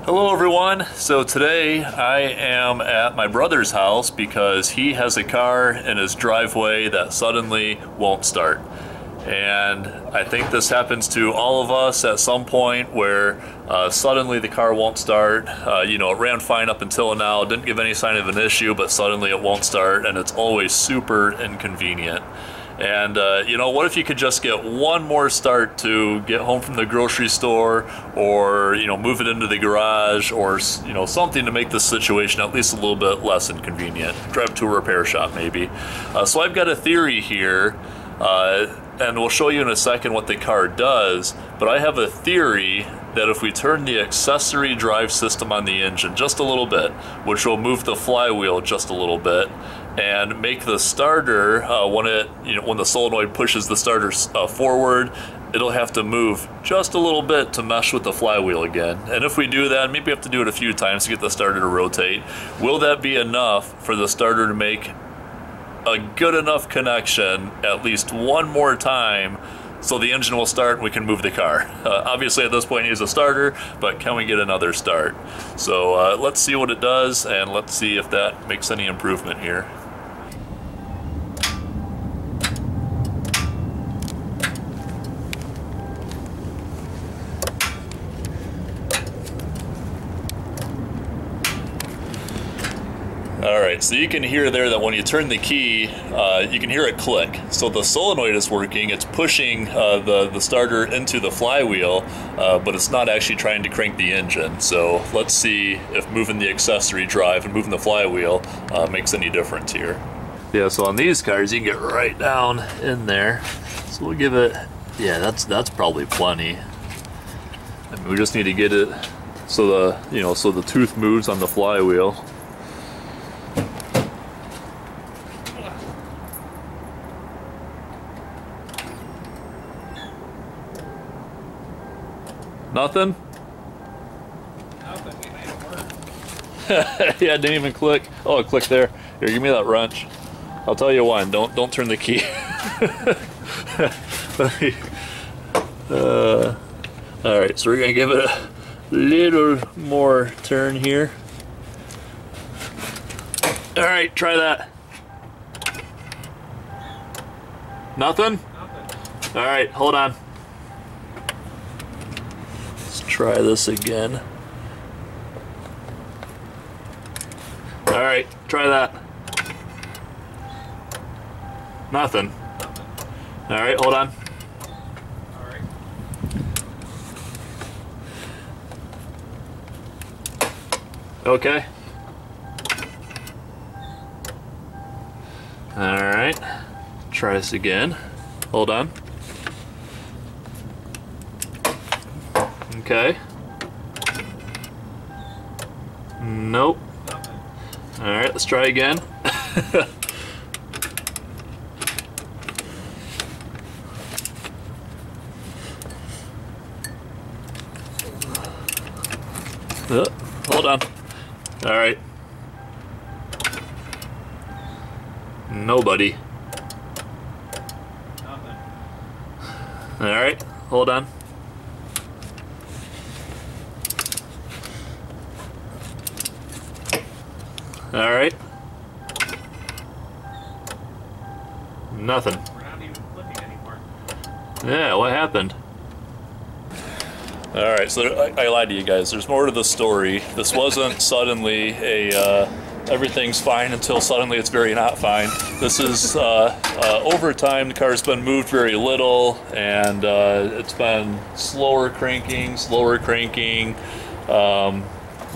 Hello everyone. So today I am at my brother's house because he has a car in his driveway that suddenly won't start. And I think this happens to all of us at some point where suddenly the car won't start. It ran fine up until now, didn't give any sign of an issue, but suddenly it won't start, and it's always super inconvenient. And what if you could just get one more start to get home from the grocery store, or move it into the garage, or something to make this situation at least a little bit less inconvenient. Drive to a repair shop maybe. So I've got a theory here, and we'll show you in a second what the car does, but I have a theory that if we turn the accessory drive system on the engine just a little bit, which will move the flywheel just a little bit, and make the starter, when the solenoid pushes the starter forward, it'll have to move just a little bit to mesh with the flywheel again. And if we do that, maybe we have to do it a few times to get the starter to rotate. Will that be enough for the starter to make a good enough connection at least one more time so the engine will start and we can move the car? Obviously at this point it needs a starter, but can we get another start? So let's see what it does, and let's see if that makes any improvement here. Alright, so you can hear there that when you turn the key, you can hear it click. So the solenoid is working, it's pushing the starter into the flywheel, but it's not actually trying to crank the engine. So let's see if moving the accessory drive and moving the flywheel makes any difference here. Yeah, so on these cars you can get right down in there. So we'll give it, yeah, that's probably plenty. I mean, we just need to get it so the tooth moves on the flywheel. Nothing? Nothing, we made it work. Yeah, it didn't even click. Oh, it clicked there. Here, give me that wrench. I'll tell you one, don't turn the key. Alright, so we're gonna give it a little more turn here. Alright, try that. Nothing? Nothing. Alright, hold on. Try this again. All right, try that. Nothing. All right, hold on. All right. Okay. All right, try this again. Hold on. Okay. Nope. Nothing. All right, let's try again. Hold on. All right. Nobody. Nothing. All right, hold on. All right. Nothing. We're not even flipping anymore. Yeah, what happened? All right, so I lied to you guys. There's more to the story. This wasn't suddenly everything's fine until suddenly it's very not fine. This is over time, the car's been moved very little, and it's been slower cranking.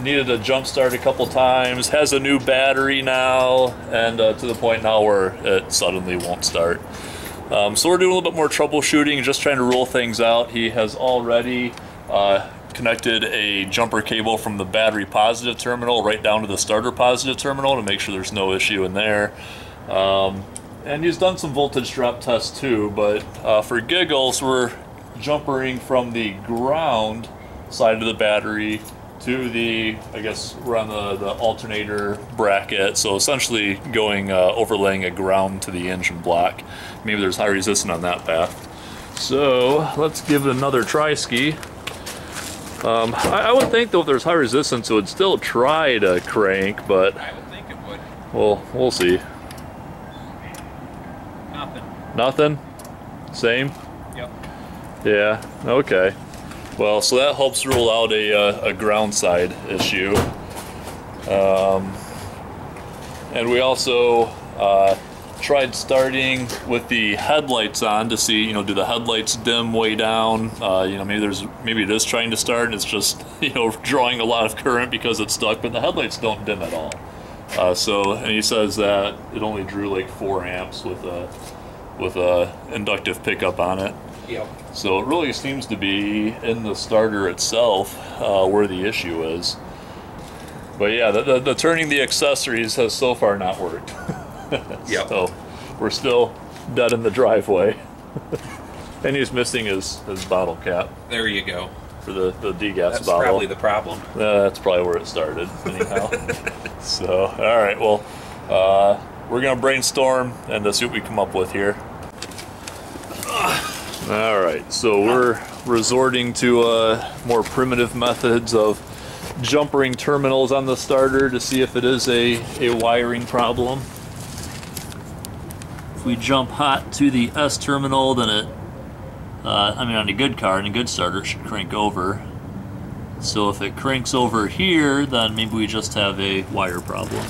Needed a jump start a couple times, has a new battery now, and to the point now where it suddenly won't start. So we're doing a little bit more troubleshooting, just trying to rule things out. He has already connected a jumper cable from the battery positive terminal right down to the starter positive terminal to make sure there's no issue in there. And he's done some voltage drop tests too, but for giggles, we're jumpering from the ground side of the battery to the, I guess we're on the alternator bracket, so essentially going overlaying a ground to the engine block. Maybe there's high resistance on that path. So let's give it another try ski. I would think though if there's high resistance, it would still try to crank, but I would think it would. well, we'll see. Nothing. Nothing? Same? Yep. Yeah, okay. Well, so that helps rule out a ground side issue. And we also tried starting with the headlights on to see, you know, do the headlights dim way down? You know, maybe it is trying to start and it's just, you know, drawing a lot of current because it's stuck, but the headlights don't dim at all. And he says that it only drew like 4 amps with a inductive pickup on it. Yep. So it really seems to be in the starter itself where the issue is. But yeah, the turning the accessories has so far not worked. Yep. So we're still dead in the driveway. And he's missing his bottle cap There you go. for the degas That's bottle. probably the problem. That's probably where it started, anyhow. So, all right, well, we're going to brainstorm and see what we come up with here. All right, so we're resorting to more primitive methods of jumpering terminals on the starter to see if it is a wiring problem. If we jump hot to the S terminal, then it, on a good car and a good starter, it should crank over. So if it cranks over here, then maybe we just have a wire problem.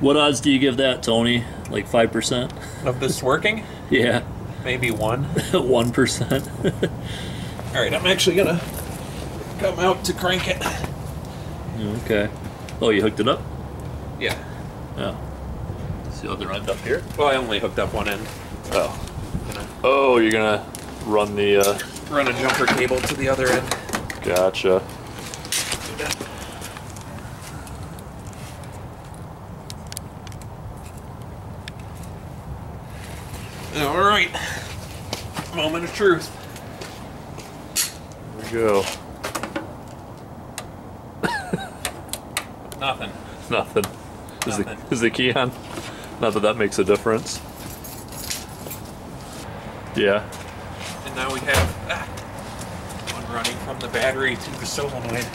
What odds do you give that, Tony? Like 5%? Of this working? Yeah, Maybe 1. 1%. All right, I'm actually gonna come out to crank it. Okay. Oh, you hooked it up? Yeah. Yeah. See the other end up here? Well, I only hooked up one end. Oh. Oh, you're gonna run the, Run a jumper cable to the other end. gotcha. All right. Moment of truth. There we go. Nothing. Nothing. Nothing. Is the key on? Not that that makes a difference. Yeah. And now we have one running from the battery to the solenoid.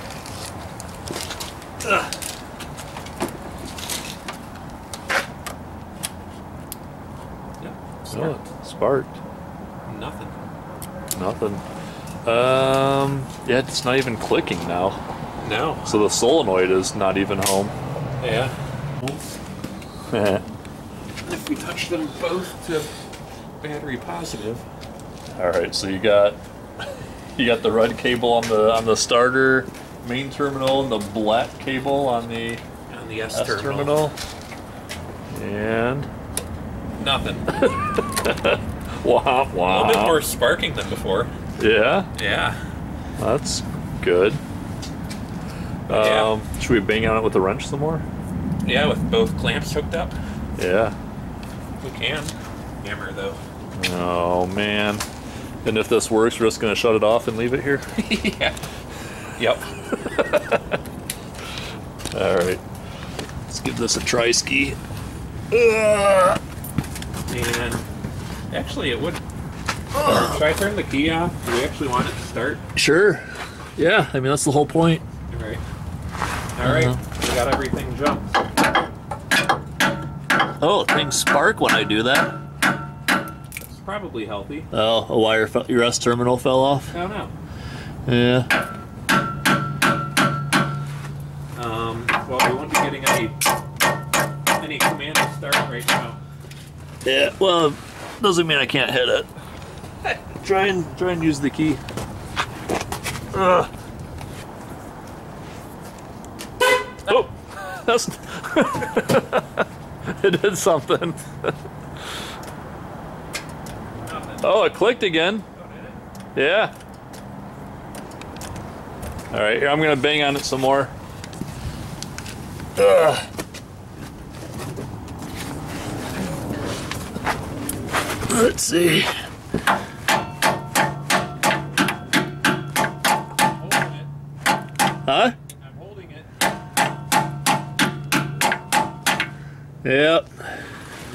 Yep. Oh, it sparked. Nothing. Nothing. Yeah, it's not even clicking now. No. So the solenoid is not even home. Yeah. If we touch them both to battery positive. All right, so you got the red cable on the starter main terminal and the black cable on the On the S S terminal. And Nothing. womp A little bit womp. more sparking than before. Yeah, Yeah. that's good. Yeah. Should we bang on it with the wrench some more? Yeah, with both clamps hooked up. Yeah. We can. Hammer though. Oh man. And if this works, we're just gonna shut it off and leave it here. Yeah. Yep. All right. Let's give this a try ski. And actually, it would. Should I turn the key off? Do we actually want it to start? Sure. Yeah, I mean that's the whole point. All right. All right. We got everything jumped. Oh, things spark when I do that. It's probably healthy. Oh, a wire your S terminal fell off. I don't know. Yeah. Well, we wouldn't be getting any command to start right now. Yeah. Well, doesn't mean I can't hit it. Try and use the key. Oh, that's it did something. Nothing. Oh, it clicked again. Oh, did it? Yeah. All right, here I'm gonna bang on it some more. Let's see. Holding it. Huh? I'm holding it. Yep. Is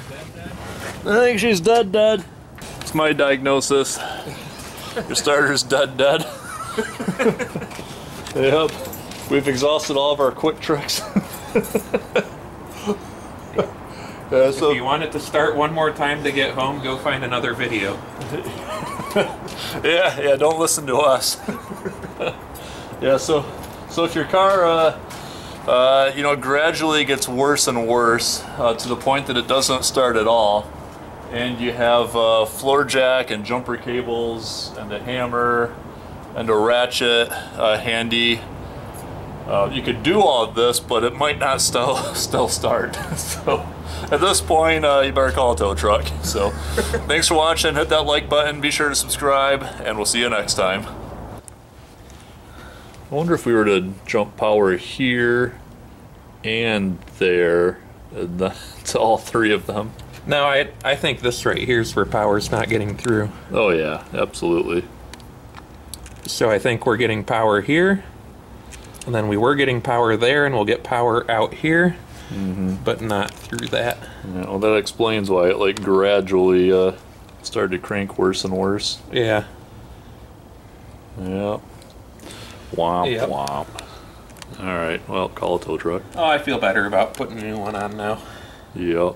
that that? I think she's dead. It's my diagnosis. Your starter's dead. Yep. We've exhausted all of our quick tricks. Yeah, so If you want it to start one more time to get home, go find another video. yeah, don't listen to us. Yeah, so if your car, gradually gets worse and worse to the point that it doesn't start at all, and you have floor jack and jumper cables and a hammer and a ratchet handy, you could do all of this, but it might not still start. So at this point, you better call a tow truck. So thanks for watching. Hit that like button. Be sure to subscribe, and we'll see you next time. I wonder if we were to jump power here and there, to all three of them. No, I think this right here is where power's not getting through. Oh yeah, absolutely. So I think we're getting power here, and then we were getting power there, and we'll get power out here, but not through that. Yeah, well, that explains why it like gradually started to crank worse and worse. Yeah. Yep. Womp Yep. womp. All right, well, call a tow truck. Oh, I feel better about putting a new one on now. Yep.